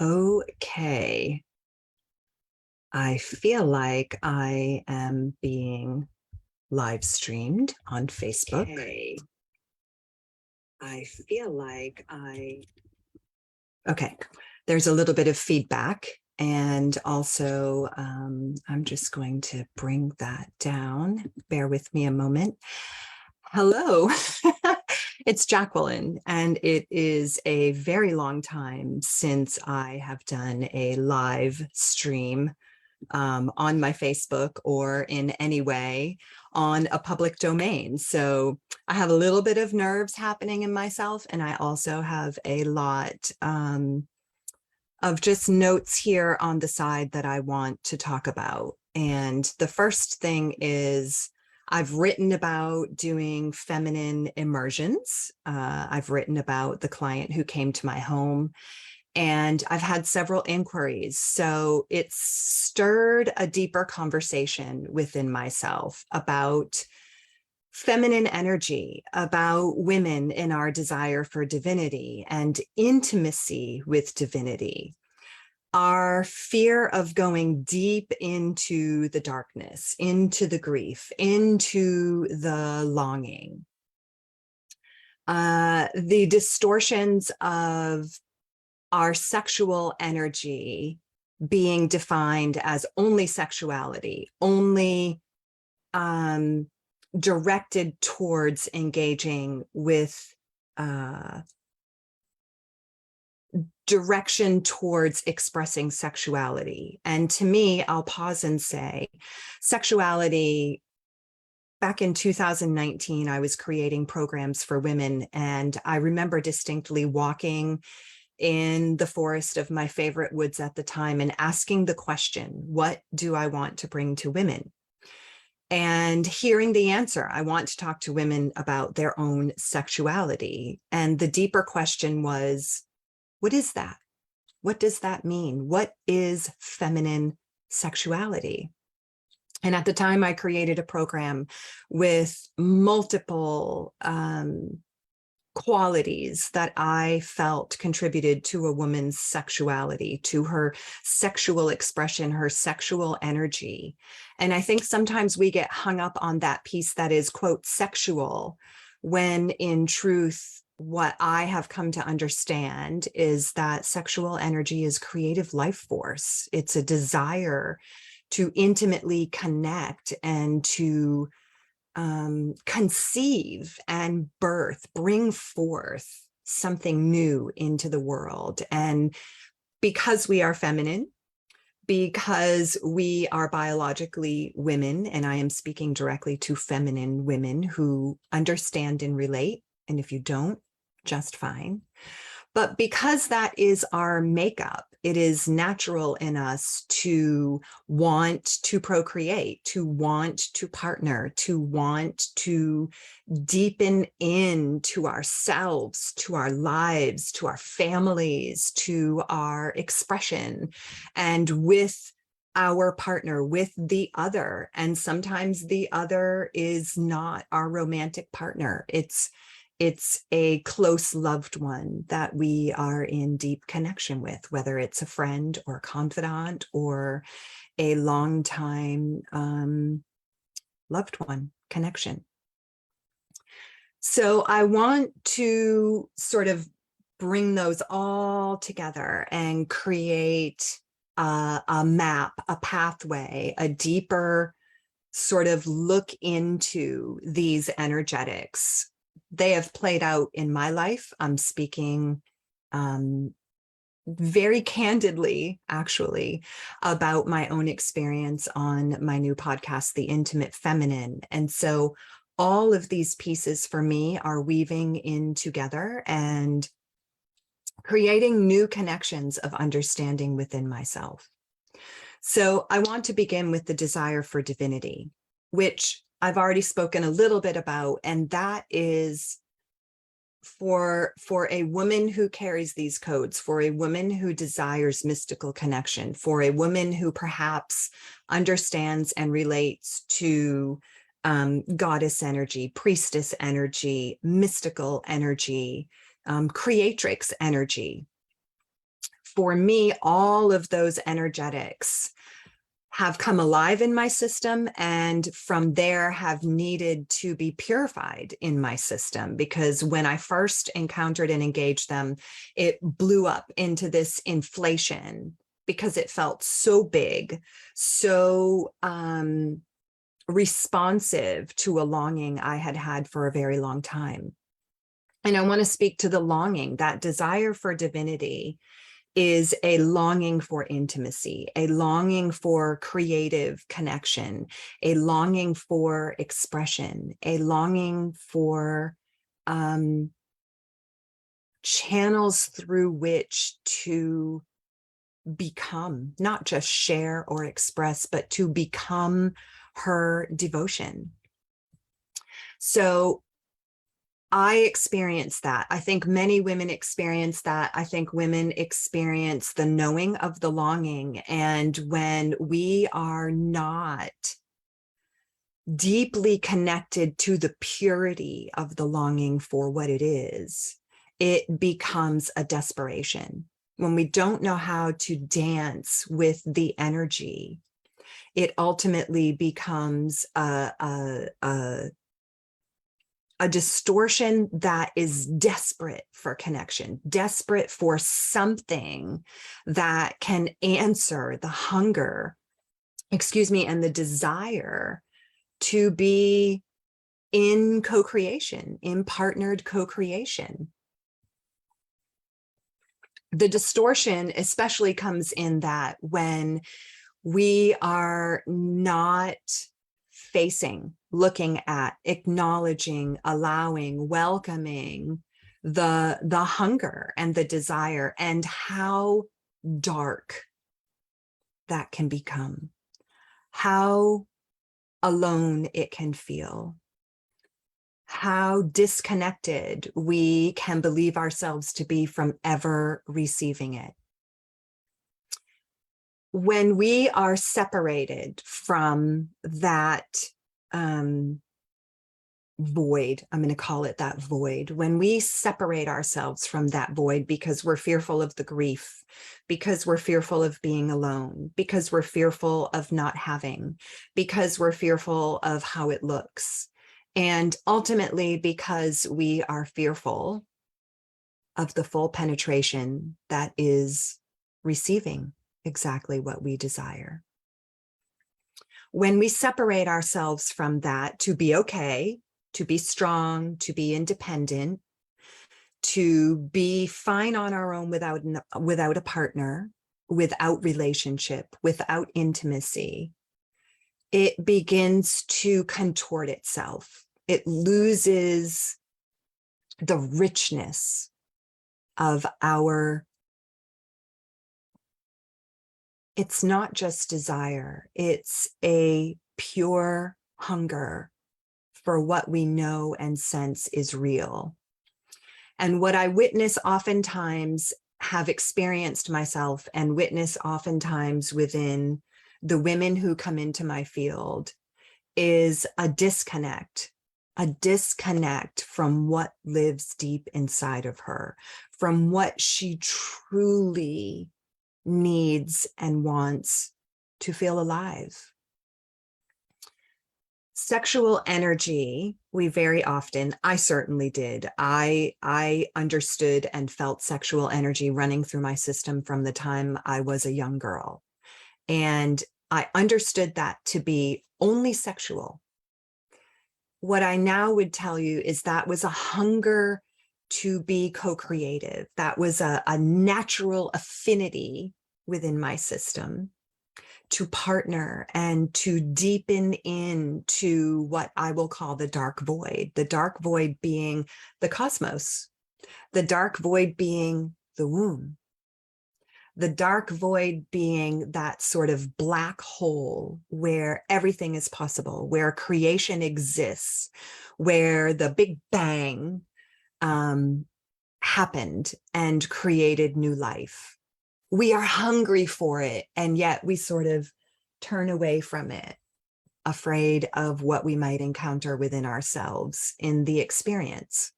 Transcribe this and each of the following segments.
Okay. I feel like I am being live streamed on Facebook. Okay. I feel like okay. There's a little bit of feedback. And also, I'm just going to bring that down. Bear with me a moment. Hello, it's Jacqueline, and it is a very long time since I have done a live stream on my Facebook or in any way on a public domain. So I have a little bit of nerves happening in myself, and I also have a lot of just notes here on the side that I want to talk about. And the first thing is I've written about doing feminine immersions. I've written about the client who came to my home, and I've had several inquiries. So it's stirred a deeper conversation within myself about feminine energy, about women in our desire for divinity and intimacy with divinity, our fear of going deep into the darkness, into the grief, into the longing, the distortions of our sexual energy being defined as only sexuality, only directed towards engaging with direction towards expressing sexuality. And to me, I'll pause and say, sexuality, back in 2019, I was creating programs for women, and I remember distinctly walking in the forest of my favorite woods at the time and asking the question, what do I want to bring to women? And hearing the answer, I want to talk to women about their own sexuality. And the deeper question was, what is that? What does that mean? What is feminine sexuality? And at the time, I created a program with multiple qualities that I felt contributed to a woman's sexuality, to her sexual expression, her sexual energy. And I think sometimes we get hung up on that piece that is, quote, sexual, when in truth, what I have come to understand is that sexual energy is creative life force. It's a desire to intimately connect and to conceive and birth, bring forth something new into the world. And because we are feminine, because we are biologically women, and I am speaking directly to feminine women who understand and relate, and if you don't, just fine. But because that is our makeup, it is natural in us to want to procreate, to want to partner, to want to deepen into ourselves, to our lives, to our families, to our expression, and with our partner, with the other. And sometimes the other is not our romantic partner. It's a close loved one that we are in deep connection with, whether it's a friend or confidant or a longtime loved one connection. So I want to sort of bring those all together and create a map, a pathway, a deeper sort of look into these energetics. They have played out in my life. I'm speaking very candidly, actually, about my own experience on my new podcast, The Intimate Feminine. And so all of these pieces for me are weaving in together and creating new connections of understanding within myself. So I want to begin with the desire for divinity, which I've already spoken a little bit about, and that is for a woman who carries these codes, for a woman who desires mystical connection, for a woman who perhaps understands and relates to goddess energy, priestess energy, mystical energy, creatrix energy. For me, all of those energetics have come alive in my system, and from there have needed to be purified in my system, because when I first encountered and engaged them, it blew up into this inflation because it felt so big, so responsive to a longing I had had for a very long time. And I want to speak to the longing. That desire for divinity is a longing for intimacy, a longing for creative connection, a longing for expression, a longing for channels through which to become, not just share or express, but to become her devotion. So I experience that. I think many women experience that. I think women experience the knowing of the longing. And when we are not deeply connected to the purity of the longing for what it is, it becomes a desperation. When we don't know how to dance with the energy, it ultimately becomes a distortion that is desperate for connection, desperate for something that can answer the hunger, and the desire to be in co-creation, in partnered co-creation. The distortion especially comes in that when we are not facing, looking at, acknowledging, allowing, welcoming the hunger and the desire, and how dark that can become, how alone it can feel, how disconnected we can believe ourselves to be from ever receiving it. When we are separated from that void, I'm going to call it that void, when we separate ourselves from that void because we're fearful of the grief, because we're fearful of being alone, because we're fearful of not having, because we're fearful of how it looks, and ultimately because we are fearful of the full penetration that is receiving exactly what we desire. When we separate ourselves from that to be okay, to be strong, to be independent, to be fine on our own without a partner, without relationship, without intimacy, it begins to contort itself. It loses the richness of our, it's not just desire, it's a pure hunger for what we know and sense is real. And what I witness oftentimes, have experienced myself and witness oftentimes within the women who come into my field, is a disconnect from what lives deep inside of her, from what she truly needs and wants to feel alive. Sexual energy, we very often, I certainly did. I understood and felt sexual energy running through my system from the time I was a young girl. And I understood that to be only sexual. What I now would tell you is that was a hunger to be co-creative. That was a natural affinity within my system to partner and to deepen into what I will call the dark void being the cosmos, the dark void being the womb, the dark void being that sort of black hole where everything is possible, where creation exists, where the Big Bang happened and created new life. We are hungry for it, and yet we sort of turn away from it, afraid of what we might encounter within ourselves in the experience.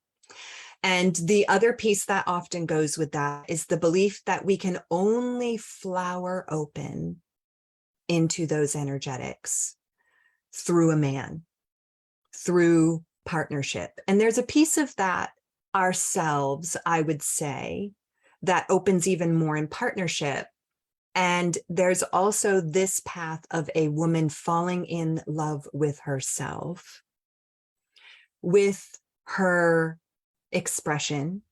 And the other piece that often goes with that is the belief that we can only flower open into those energetics through a man, through partnership. And there's a piece of that ourselves, I would say, that opens even more in partnership. And there's also this path of a woman falling in love with herself, with her expression,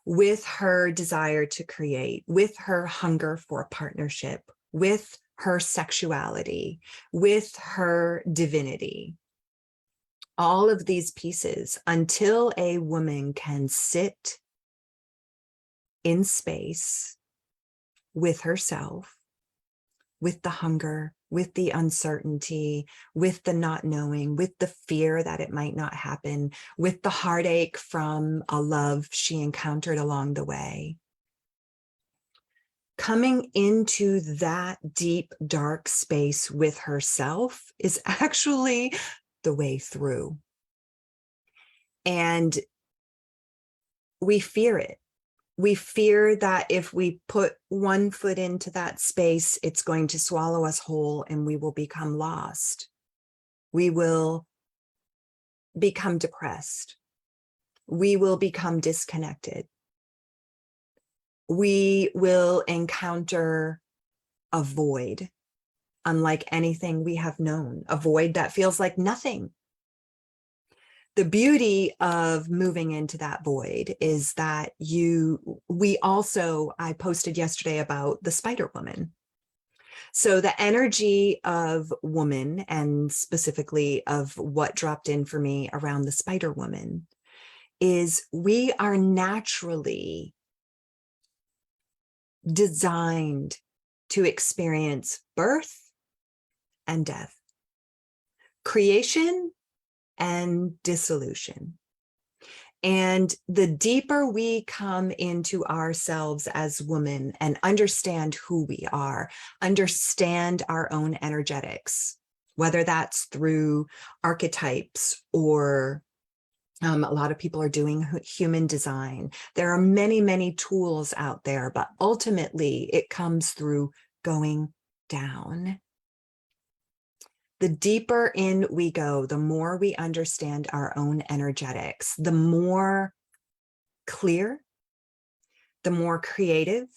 with her desire to create, with her hunger for partnership, with her sexuality, with her divinity. All of these pieces, until a woman can sit in space with herself, with the hunger, with the uncertainty, with the not knowing, with the fear that it might not happen, with the heartache from a love she encountered along the way. Coming into that deep, dark space with herself is actually the way through. And we fear it. We fear that if we put one foot into that space, it's going to swallow us whole and we will become lost. We will become depressed. We will become disconnected. We will encounter a void, unlike anything we have known, a void that feels like nothing. The beauty of moving into that void is that I posted yesterday about the spider woman. So the energy of woman, and specifically of what dropped in for me around the spider woman, is we are naturally designed to experience birth and death, creation and dissolution. And the deeper we come into ourselves as women and understand who we are, understand our own energetics, whether that's through archetypes or a lot of people are doing human design. There are many, many tools out there, but ultimately it comes through going down. The deeper in we go, the more we understand our own energetics, the more clear, the more creative,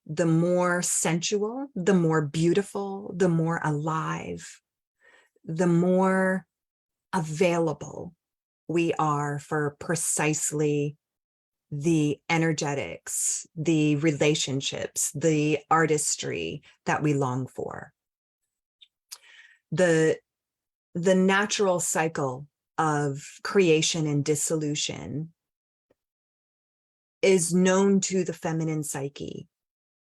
the more sensual, the more beautiful, the more alive, the more available we are for precisely the energetics, the relationships, the artistry that we long for. The natural cycle of creation and dissolution is known to the feminine psyche.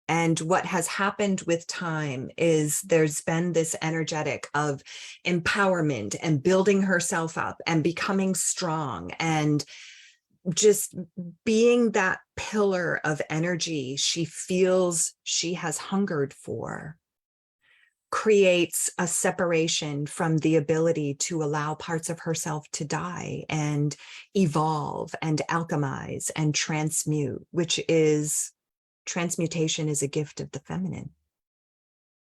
And what has happened with time is there's been this energetic of empowerment and building herself up and becoming strong and just being that pillar of energy she feels she has hungered for, creates a separation from the ability to allow parts of herself to die and evolve and alchemize and transmute, which is transmutation is a gift of the feminine.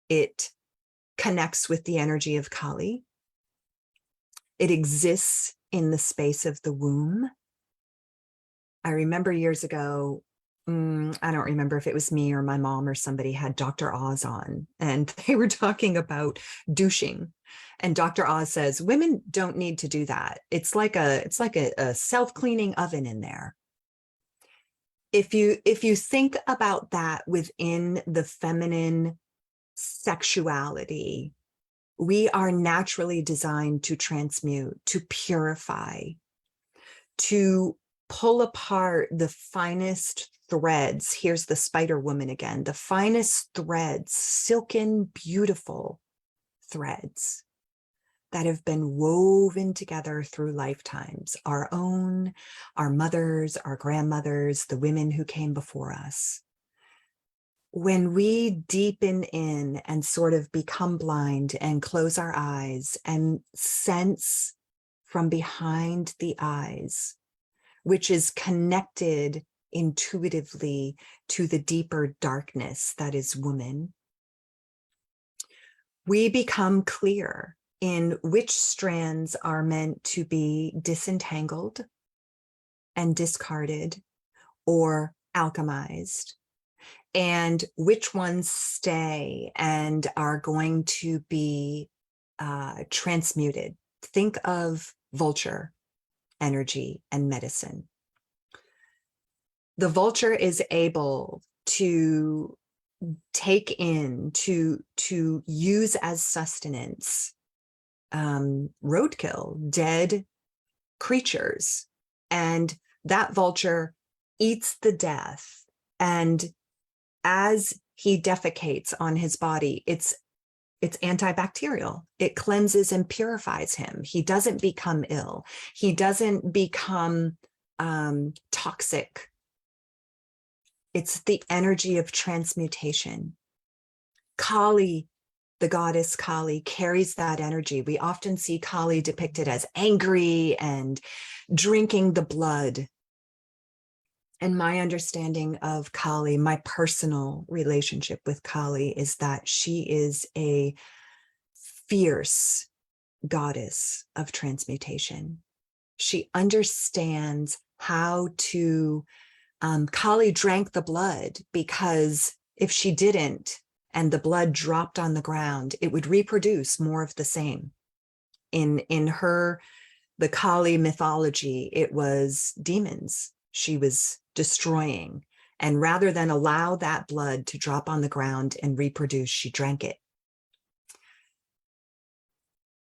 It connects with the energy of Kali. It exists in the space of the womb. I remember years ago, I don't remember if it was me or my mom or somebody had Dr. Oz on, and they were talking about douching. And Dr. Oz says, women don't need to do that. It's like a self-cleaning oven in there. If you think about that within the feminine sexuality, we are naturally designed to transmute, to purify, to pull apart the finest threads. Here's the spider woman again, the finest threads, silken, beautiful threads that have been woven together through lifetimes, our own, our mothers, our grandmothers, the women who came before us. When we deepen in and sort of become blind and close our eyes and sense from behind the eyes, which is connected intuitively to the deeper darkness that is woman, we become clear in which strands are meant to be disentangled and discarded or alchemized, and which ones stay and are going to be transmuted. Think of vulture energy and medicine. The vulture is able to take in, to use as sustenance, roadkill, dead creatures. And that vulture eats the death. And as he defecates on his body, it's antibacterial. It cleanses and purifies him. He doesn't become ill. He doesn't become toxic. It's the energy of transmutation. Kali, the goddess Kali, carries that energy. We often see Kali depicted as angry and drinking the blood. And my understanding of Kali, my personal relationship with Kali, is that she is a fierce goddess of transmutation. She understands how to, Kali drank the blood because if she didn't and the blood dropped on the ground, it would reproduce more of the same. In her, the Kali mythology, it was demons she was destroying. And rather than allow that blood to drop on the ground and reproduce, she drank it.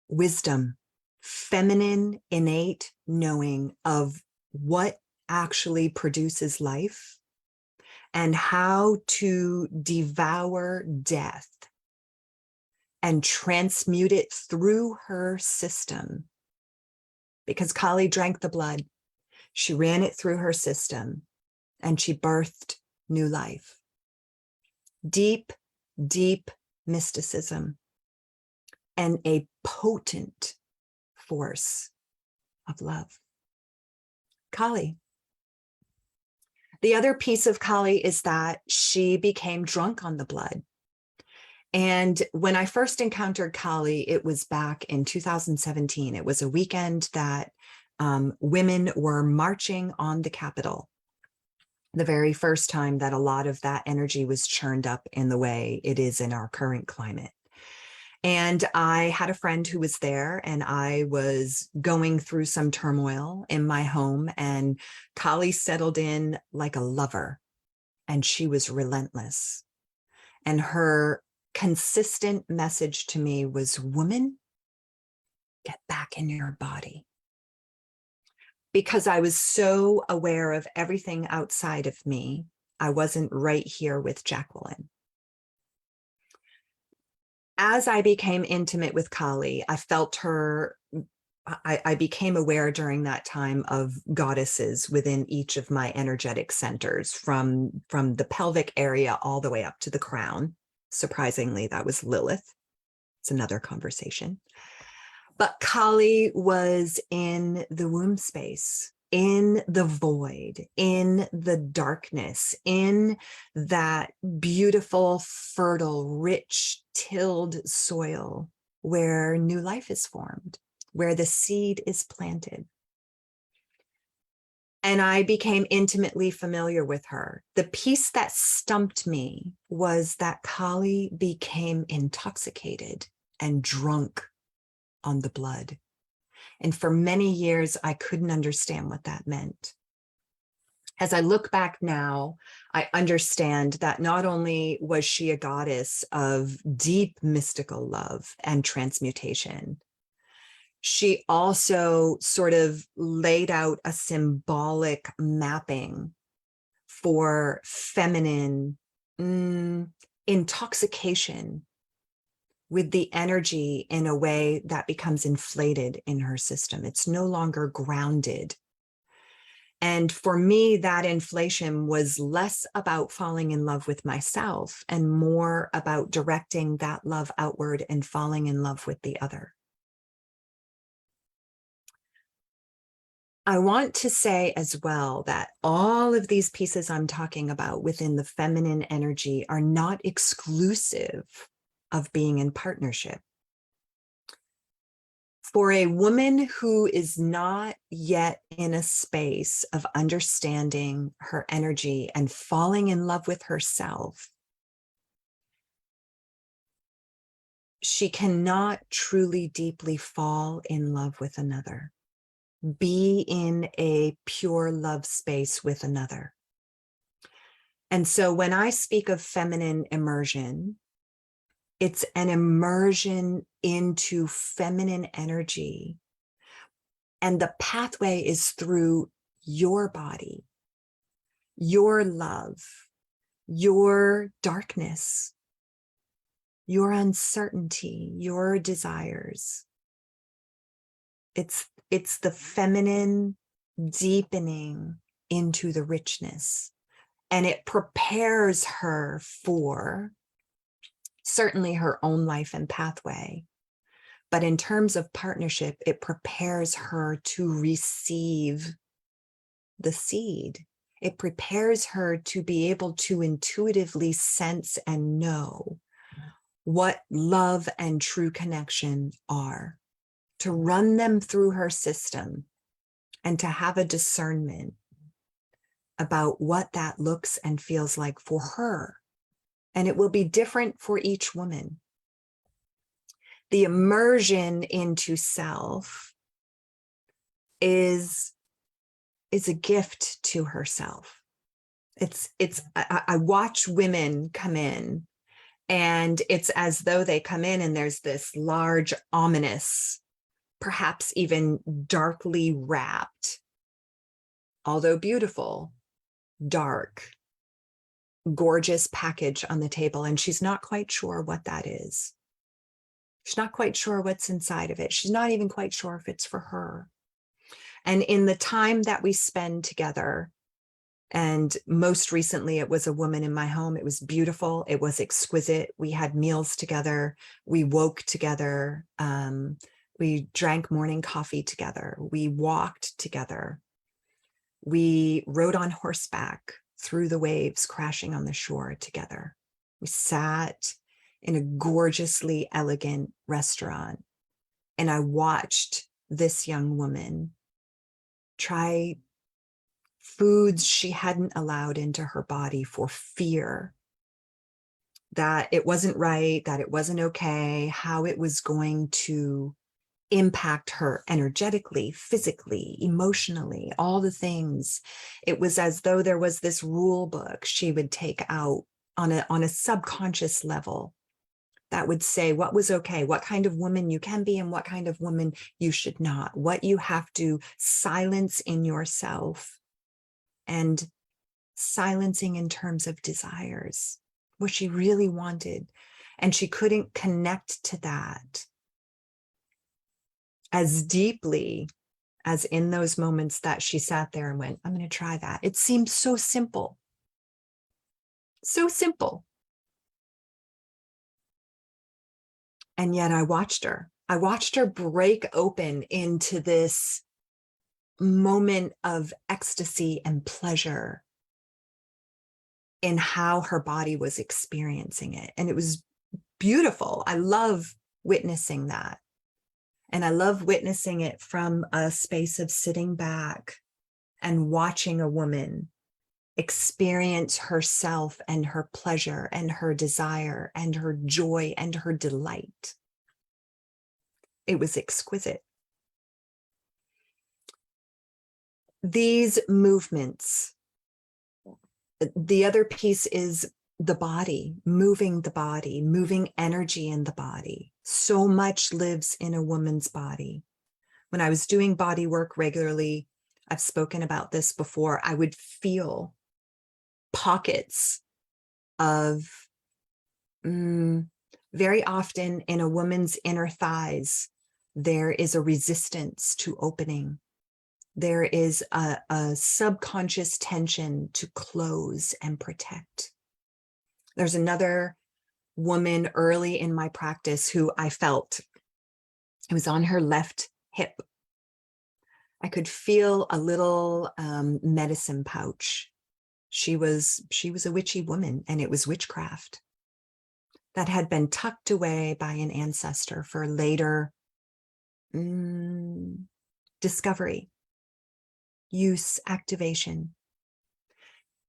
Wisdom, feminine, innate knowing of what actually produces life and how to devour death and transmute it through her system. Because Kali drank the blood, she ran it through her system, and she birthed new life. Deep, deep mysticism and a potent force of love. Kali. The other piece of Kali is that she became drunk on the blood. And when I first encountered Kali, it was back in 2017. It was a weekend that women were marching on the Capitol. The very first time that a lot of that energy was churned up in the way it is in our current climate. And I had a friend who was there, and I was going through some turmoil in my home, and Kali settled in like a lover, and she was relentless. And her consistent message to me was, woman, get back in your body. Because I was so aware of everything outside of me, I wasn't right here with Jacqueline. As I became intimate with Kali, I felt her, I became aware during that time of goddesses within each of my energetic centers, from the pelvic area all the way up to the crown. Surprisingly, that was Lilith. It's another conversation. But Kali was in the womb space, in the void, in the darkness, in that beautiful, fertile, rich, tilled soil where new life is formed, where the seed is planted. And I became intimately familiar with her. The piece that stumped me was that Kali became intoxicated and drunk on the blood. And for many years, I couldn't understand what that meant. As I look back now, I understand that not only was she a goddess of deep mystical love and transmutation, she also sort of laid out a symbolic mapping for feminine intoxication with the energy in a way that becomes inflated in her system. It's no longer grounded. And for me, that inflation was less about falling in love with myself and more about directing that love outward and falling in love with the other. I want to say as well that all of these pieces I'm talking about within the feminine energy are not exclusive of being in partnership. For a woman who is not yet in a space of understanding her energy and falling in love with herself, she cannot truly deeply fall in love with another, be in a pure love space with another. And so when I speak of feminine immersion, it's an immersion into feminine energy. And the pathway is through your body, your love, your darkness, your uncertainty, your desires. It's the feminine deepening into the richness. And it prepares her for certainly her own life and pathway. But in terms of partnership, it prepares her to receive the seed. It prepares her to be able to intuitively sense and know what love and true connection are, to run them through her system and to have a discernment about what that looks and feels like for her. And it will be different for each woman. The immersion into self is a gift to herself. I watch women come in, and it's as though they come in and there's this large, ominous, perhaps even darkly wrapped, although beautiful, dark, gorgeous package on the table. And she's not quite sure what that is. She's not quite sure what's inside of it. She's not even quite sure if it's for her. And in the time that we spend together, and most recently it was a woman in my home, it was beautiful. It was exquisite. We had meals together. We woke together. We drank morning coffee together. We walked together. We rode on horseback through the waves crashing on the shore together. We sat in a gorgeously elegant restaurant, and I watched this young woman try foods she hadn't allowed into her body for fear that it wasn't right, that it wasn't okay, how it was going to impact her energetically, physically, emotionally, all the things. It was as though there was this rule book she would take out on a subconscious level that would say what was okay, what kind of woman you can be and what kind of woman you should not, what you have to silence in yourself, and silencing in terms of desires, what she really wanted. And she couldn't connect to that as deeply as in those moments that she sat there and went, I'm going to try that. It seemed so simple. So simple. And yet I watched her. I watched her break open into this moment of ecstasy and pleasure in how her body was experiencing it. And it was beautiful. I love witnessing that. And I love witnessing it from a space of sitting back and watching a woman experience herself and her pleasure and her desire and her joy and her delight. It was exquisite. These movements, the other piece is the body, moving energy in the body. So much lives in a woman's body. When I was doing body work regularly, I've spoken about this before, I would feel pockets of, very often in a woman's inner thighs, there is a resistance to opening. There is a subconscious tension to close and protect. There's another woman early in my practice who I felt, it was on her left hip. I could feel a little medicine pouch. She was a witchy woman, and it was witchcraft that had been tucked away by an ancestor for later discovery, use, activation.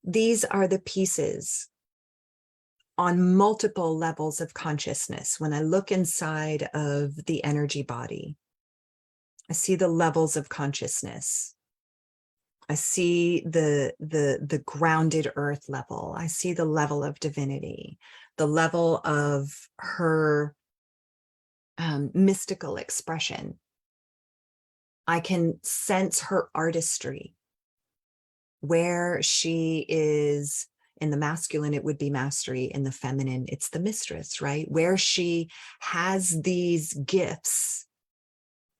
These are the pieces on multiple levels of consciousness. When I look inside of the energy body, I see the levels of consciousness. I see the grounded earth level. I see the level of divinity, the level of her mystical expression. I can sense her artistry, where she is. In the masculine, it would be mastery. In the feminine, it's the mistress, right? Where she has these gifts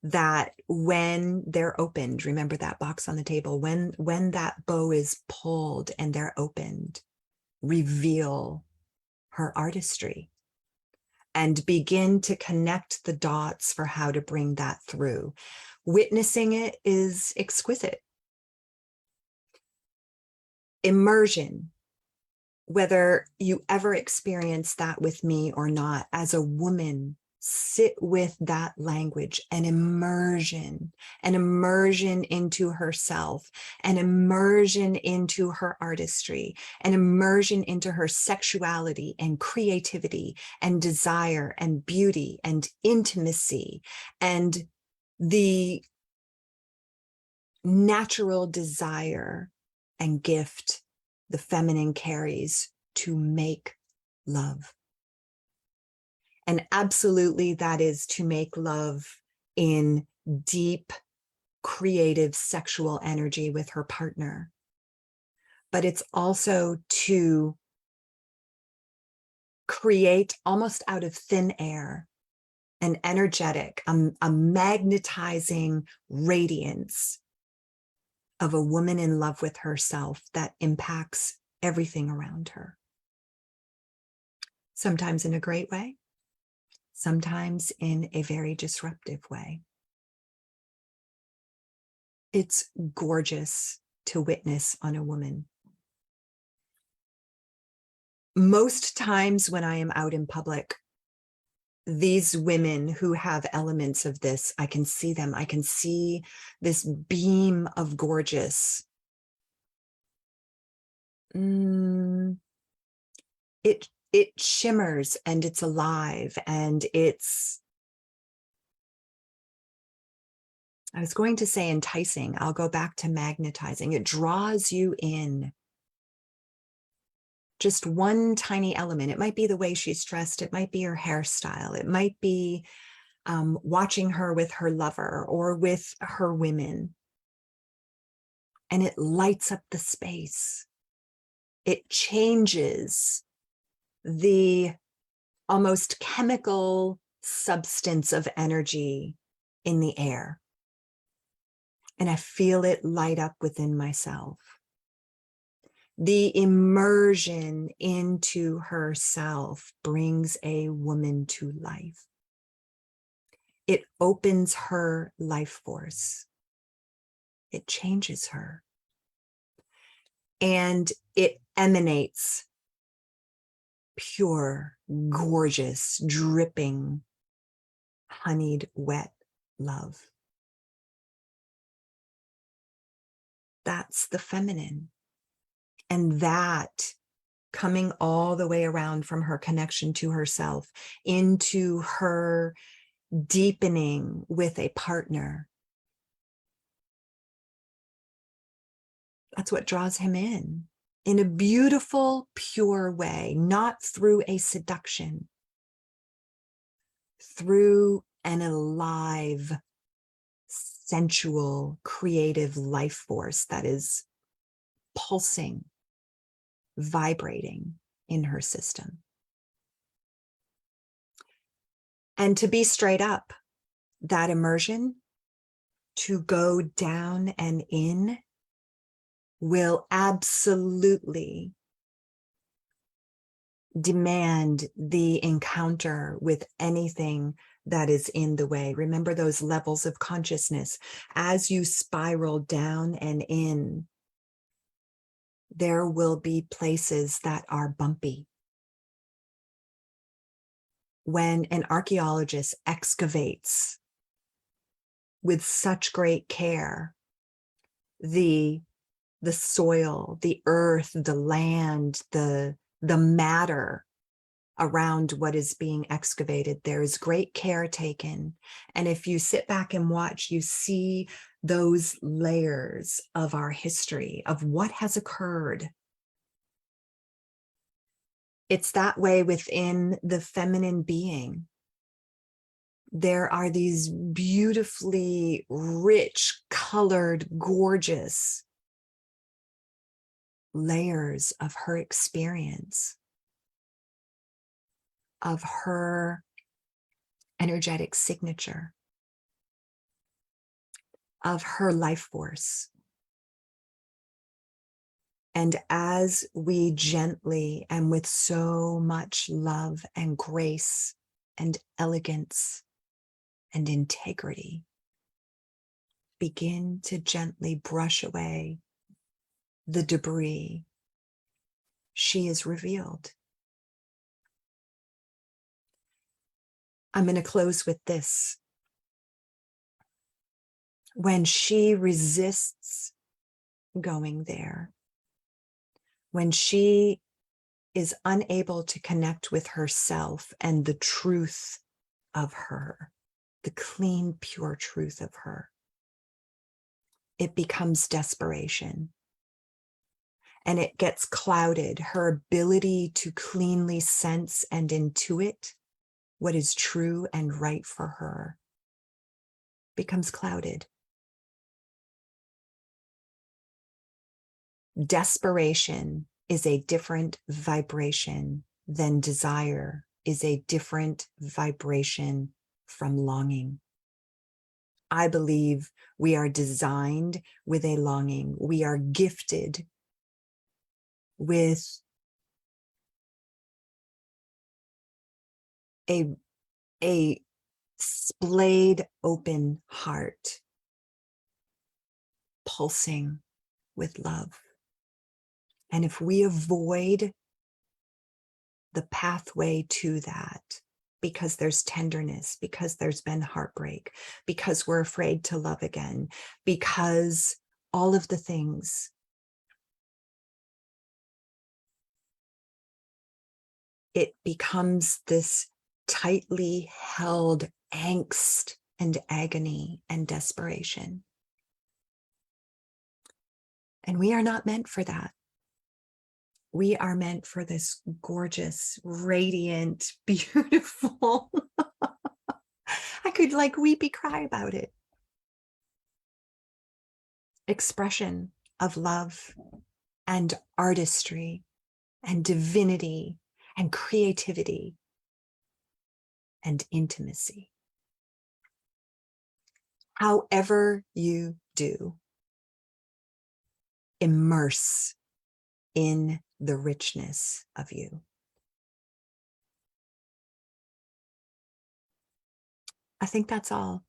that when they're opened, remember that box on the table, when that bow is pulled and they're opened, reveal her artistry and begin to connect the dots for how to bring that through. Witnessing it is exquisite. Immersion, whether you ever experience that with me or not, as a woman, sit with that language, an immersion into herself, an immersion into her artistry, an immersion into her sexuality and creativity and desire and beauty and intimacy and the natural desire and gift the feminine carries to make love. And absolutely, that is to make love in deep, creative, sexual energy with her partner. But it's also to create almost out of thin air an energetic, a magnetizing radiance of a woman in love with herself that impacts everything around her. Sometimes in a great way, sometimes in a very disruptive way. It's gorgeous to witness on a woman. Most times when I am out in public, these women who have elements of this, I can see them. I can see this beam of gorgeous. It shimmers and it's alive and it's, I was going to say enticing. I'll go back to magnetizing. It draws you in. Just one tiny element. It might be the way she's dressed. It might be her hairstyle. It might be watching her with her lover or with her women. And it lights up the space. It changes the almost chemical substance of energy in the air. And I feel it light up within myself. The immersion into herself brings a woman to life. It opens her life force. It changes her. And it emanates pure, gorgeous, dripping, honeyed, wet love. That's the feminine. And that coming all the way around from her connection to herself into her deepening with a partner. That's what draws him in a beautiful, pure way, not through a seduction, through an alive, sensual, creative life force that is pulsing, vibrating in her system. And to be straight up, that immersion, to go down and in, will absolutely demand the encounter with anything that is in the way. Remember those levels of consciousness. As you spiral down and in, there will be places that are bumpy. When an archaeologist excavates with such great care the soil, the earth, the land, the matter around what is being excavated, there is great care taken. And if you sit back and watch, you see those layers of our history, of what has occurred. It's that way within the feminine being. There are these beautifully rich, colored, gorgeous layers of her experience, of her energetic signature, of her life force. And as we gently and with so much love and grace and elegance and integrity begin to gently brush away the debris, she is revealed. I'm going to close with this. When she resists going there, when she is unable to connect with herself and the truth of her, the clean, pure truth of her, it becomes desperation. And it gets clouded. Her ability to cleanly sense and intuit what is true and right for her becomes clouded. Desperation is a different vibration than desire, is a different vibration from longing. I believe we are designed with a longing. We are gifted with a splayed open heart, pulsing with love. And if we avoid the pathway to that, because there's tenderness, because there's been heartbreak, because we're afraid to love again, because all of the things, it becomes this tightly held angst and agony and desperation. And we are not meant for that. We are meant for this gorgeous, radiant, beautiful, I could like weepy cry about it, expression of love and artistry and divinity and creativity and intimacy. However you do, immerse in the richness of you. I think that's all.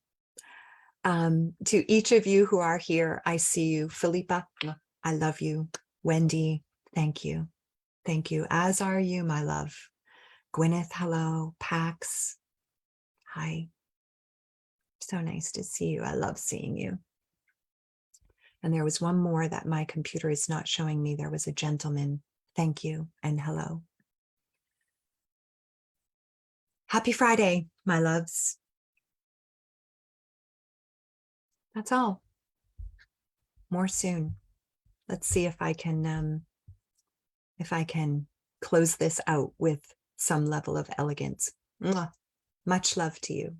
To each of you who are here, I see you. Philippa, I love you. Wendy, thank you. Thank you. As are you, my love. Gwyneth, hello. Pax, hi. So nice to see you. I love seeing you. And there was one more that my computer is not showing me. There was a gentleman. Thank you and hello. Happy Friday, my loves. That's all. More soon. Let's see if I can close this out with some level of elegance. Mwah. Much love to you.